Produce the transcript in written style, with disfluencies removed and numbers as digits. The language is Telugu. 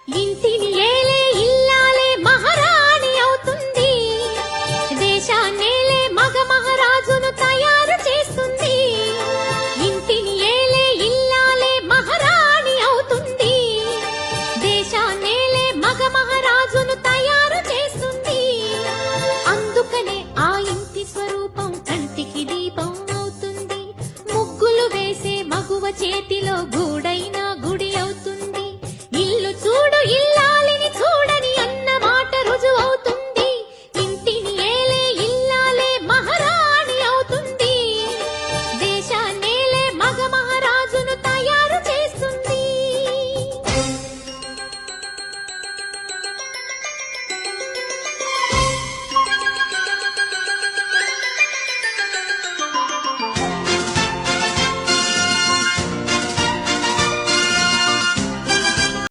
ఇంటిని ఏలే ఇల్లాలే మహారాణి అవుతుంది. దేశాన్నేలే మగ మహారాజును తయారు చేస్తుంది. ఇంటిని ఏలే ఇల్లాలే మహారాణి అవుతుంది. దేశాన్నేలే మగ మహారాజును తయారు చేస్తుంది. అందుకనే ఆ ఇంటి స్వరూపం కంటికి దీపం అవుతుంది. ముగ్గులు వేసే మగువ చేతిలో గూడ